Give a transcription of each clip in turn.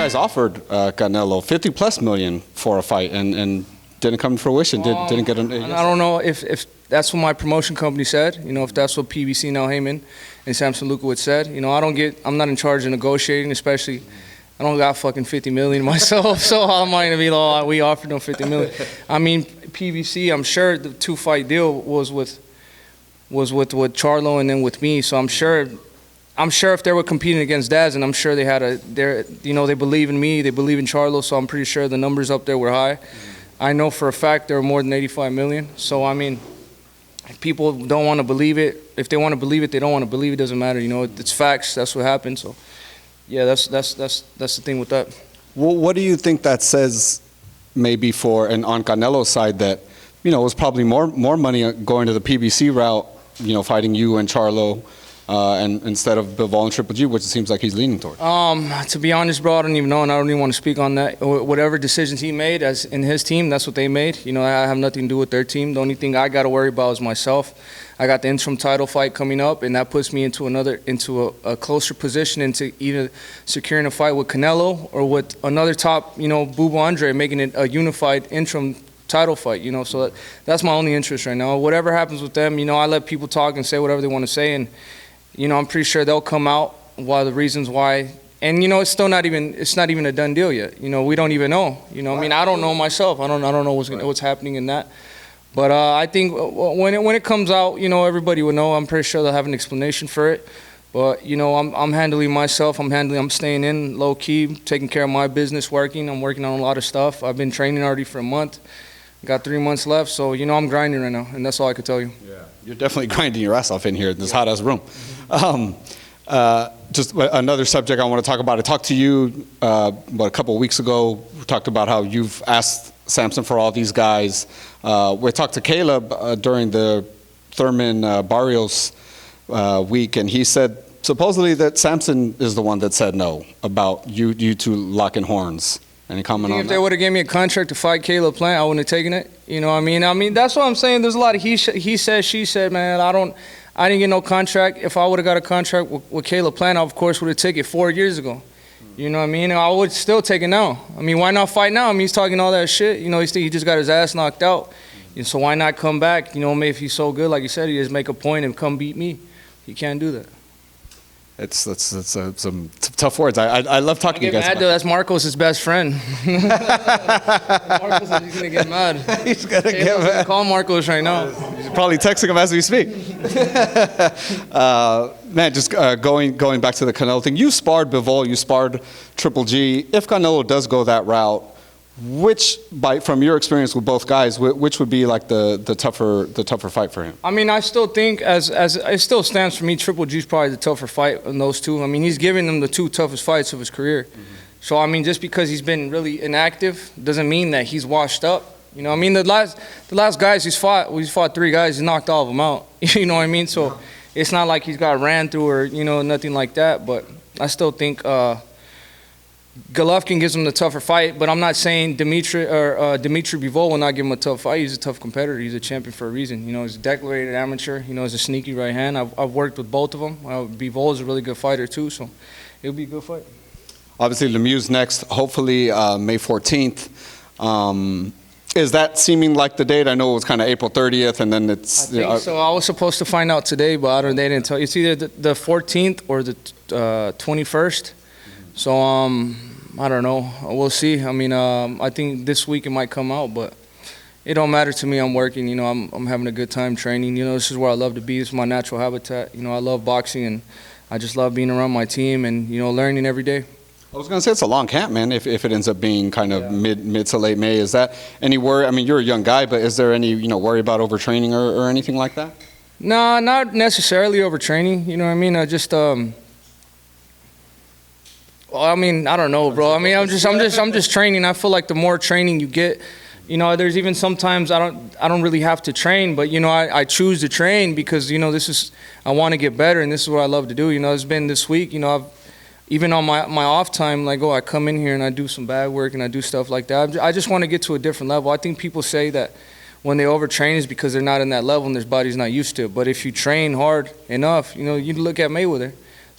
guys offered Canelo 50+ million for a fight, and didn't come to fruition. Didn't get an. I don't know if that's what my promotion company said. If that's what PBC now Heyman and Samson Lukowicz said. I'm not in charge of negotiating, especially. I don't got fucking 50 million myself, so I'm not gonna be like, we offered them 50 million. I mean, PBC, I'm sure the 2-fight deal was with Charlo and then with me. So I'm sure if they were competing against Daz, and I'm sure they had they believe in me, they believe in Charlo. So I'm pretty sure the numbers up there were high. I know for a fact there were more than 85 million. So I mean, if people don't want to believe it, if they want to believe it, they don't want to believe it. Doesn't matter. It's facts. That's what happened. So. Yeah, that's the thing with that. Well, what do you think that says, maybe on Canelo's side, that it was probably more money going to the PBC route, fighting you and Charlo, and instead of Bivol and Triple G, which it seems like he's leaning towards? To be honest, bro, I don't even know, and I don't even want to speak on that. Whatever decisions he made as in his team, that's what they made. I have nothing to do with their team. The only thing I got to worry about is myself. I got the interim title fight coming up, and that puts me into a closer position into either securing a fight with Canelo or with another top, Bivol Andre, making it a unified interim title fight. So that's my only interest right now. Whatever happens with them, I let people talk and say whatever they want to say, and I'm pretty sure they'll come out the reasons why. And it's still not even a done deal yet. We don't even know. I mean, I don't know myself. I don't know what's happening in that. But I think when it comes out, everybody will know. I'm pretty sure they'll have an explanation for it. But I'm handling myself. I'm staying in low key, taking care of my business, working. I'm working on a lot of stuff. I've been training already for a month. Got 3 months left, so I'm grinding right now, and that's all I could tell you. Yeah, you're definitely grinding your ass off in here in this hot ass room. Just another subject I want to talk about. I talked to you a couple of weeks ago. We talked about how you've asked Samson for all these guys. We talked to Caleb during the Thurman Barrios week, and he said supposedly that Samson is the one that said no about you two locking horns. Any comment on that? If they would have given me a contract to fight Caleb Plant, I wouldn't have taken it. You know what I mean? I mean, that's what I'm saying. There's a lot of he said, she said, man. I didn't get no contract. If I would have got a contract with Caleb Plant, I, of course, would have taken it 4 years ago. You know what I mean? I would still take it now. I mean, why not fight now? I mean, he's talking all that shit. He just got his ass knocked out. So why not come back? Maybe if he's so good, like you said, he just make a point and come beat me. He can't do that. It's some tough words. I love talking to you guys. That's Marcos' best friend. Marcos is gonna get mad. He's gonna get mad. Call Marcos right now. He's probably texting him as we speak. Man, just going back to the Canelo thing. You sparred Bivol. You sparred Triple G. If Canelo does go that route, from your experience with both guys, which would be like the tougher fight for him? I mean, I still think as it still stands for me, Triple G's probably the tougher fight in those two. I mean, he's giving them the 2 toughest fights of his career. Mm-hmm. So I mean, just because he's been really inactive doesn't mean that he's washed up. I mean, the last guys he's fought 3 guys, he knocked all of them out. You know what I mean? So it's not like he's got ran through or nothing like that. But I still think Golovkin gives him the tougher fight, but I'm not saying Dimitri Bivol will not give him a tough fight. He's a tough competitor. He's a champion for a reason. He's a declarated amateur. He's a sneaky right hand. I've worked with both of them. Bivol is a really good fighter too, so it'll be a good fight. Obviously, Lemieux's next, hopefully May 14th. Is that seeming like the date? I know it was kind of April 30th, and then it's... I think so. I was supposed to find out today, but they didn't tell. It's either the 14th or the 21st. So, I don't know. We'll see. I mean, I think this week it might come out, but it don't matter to me. I'm working. I'm having a good time training. This is where I love to be. This is my natural habitat. I love boxing, and I just love being around my team and, learning every day. I was going to say it's a long camp, man, if it ends up being kind of mid to late May. Is that any worry? I mean, you're a young guy, but is there any, worry about overtraining or anything like that? No, not necessarily overtraining. You know what I mean? I mean, I don't know, bro. I mean, I'm just training. I feel like the more training you get, there's even sometimes I don't really have to train, but I choose to train because I want to get better, and this is what I love to do. It's been this week. I've even on my off time, like, I come in here and I do some bag work and I do stuff like that. I just want to get to a different level. I think people say that when they overtrain is because they're not in that level and their body's not used to it. But if you train hard enough, you look at Mayweather.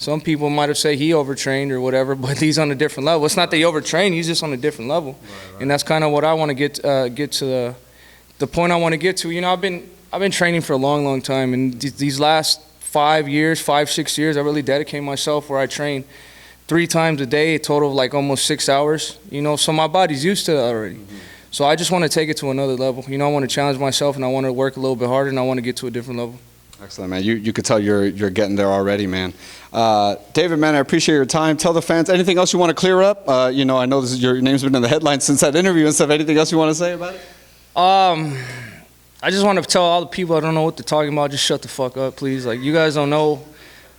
Some people might have said he overtrained or whatever, but he's on a different level. It's not that he overtrained; he's just on a different level, Right. and that's kind of what I want to get to the point I want to get to. You know, I've been training for a long, long time, and these last 5 years, 6 years, I really dedicated myself where I train 3 times a day, a total of like almost 6 hours. You know, so my body's used to it already. So I just want to take it to another level. You know, I want to challenge myself, and I want to work a little bit harder, and I want to get to a different level. Excellent, man. You could tell you're getting there already, man. David, man, I appreciate your time. Tell the fans anything else you want to clear up. You know, I know your name's been in the headlines since that interview and stuff. Anything else you want to say about it? I just want to tell all the people I don't know what they're talking about, just shut the fuck up, please. Like, you guys don't know.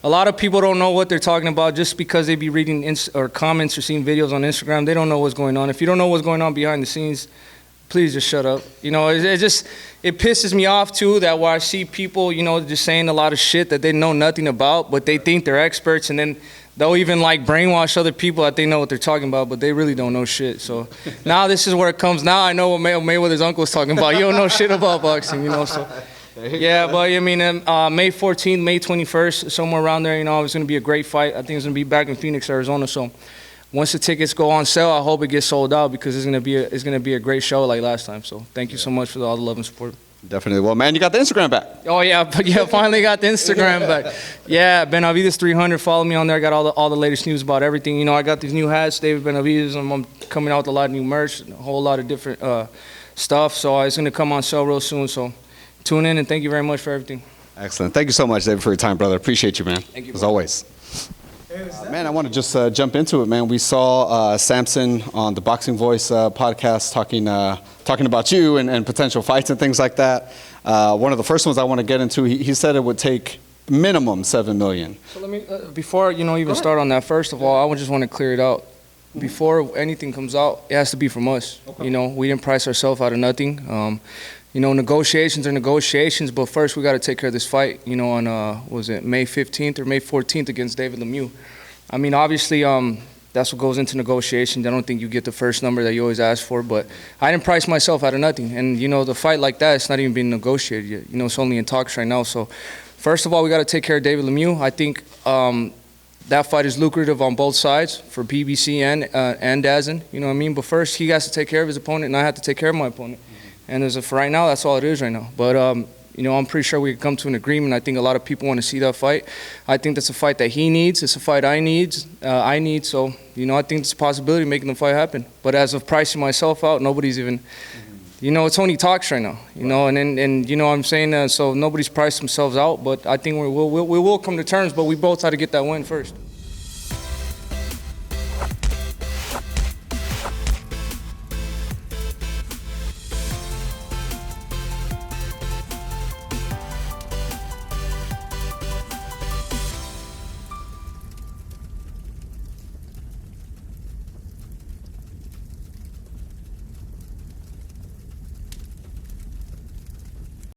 A lot of people don't know what they're talking about just because they be reading or comments or seeing videos on Instagram. They don't know what's going on. If you don't know what's going on behind the scenes, please just shut up. You know, it pisses me off too that where I see people, you know, just saying a lot of shit that they know nothing about, but they think they're experts, and then they'll even like brainwash other people that they know what they're talking about, but they really don't know shit. So now this is where it comes. Now I know what Mayweather's uncle is talking about. You don't know shit about boxing, you know. So yeah, but I mean, May 14th, May 21st, somewhere around there, you know, it's going to be a great fight. I think it's going to be back in Phoenix, Arizona. So once the tickets go on sale, I hope it gets sold out because it's going to be a great show like last time. So thank you so much for all the love and support. Definitely. Well, man, you got the Instagram back. Oh yeah, but yeah, finally got the Instagram back. Yeah, Benavidez 300. Follow me on there. I got all the latest news about everything. You know, I got these new hats, David Benavidez. I'm coming out with a lot of new merch, a whole lot of different stuff. So it's gonna come on sale real soon. So tune in and thank you very much for everything. Excellent. Thank you so much, David, for your time, brother. Appreciate you, man. Thank you, as bro. always. Man, I want to just jump into it, man. We saw Samson on the Boxing Voice podcast talking about you and potential fights and things like that. One of the first ones I want to get into, he said it would take minimum $7 million. So let me, before even start on that, first of all, I just want to clear it out. Before anything comes out, it has to be from us. Okay. You know, we didn't price ourselves out of nothing. You know, negotiations are negotiations, but first we got to take care of this fight, you know, on, was it May 15th or May 14th against David Lemieux. I mean, obviously, that's what goes into negotiations. I don't think you get the first number that you always ask for, but I didn't price myself out of nothing. And, you know, the fight like that, it's not even being negotiated yet. You know, it's only in talks right now. So, first of all, we got to take care of David Lemieux. I think that fight is lucrative on both sides for PBC and DAZN, you know what I mean? But first, he has to take care of his opponent, and I have to take care of my opponent. And for right now, that's all it is right now. But, you know, I'm pretty sure we can come to an agreement. I think a lot of people want to see that fight. I think that's a fight that he needs. It's a fight I need. So, you know, I think it's a possibility of making the fight happen. But as of pricing myself out, nobody's even, you know, it's only talks right now. You know, and you know what I'm saying? So nobody's priced themselves out. But I think we will come to terms. But we both had to get that win first.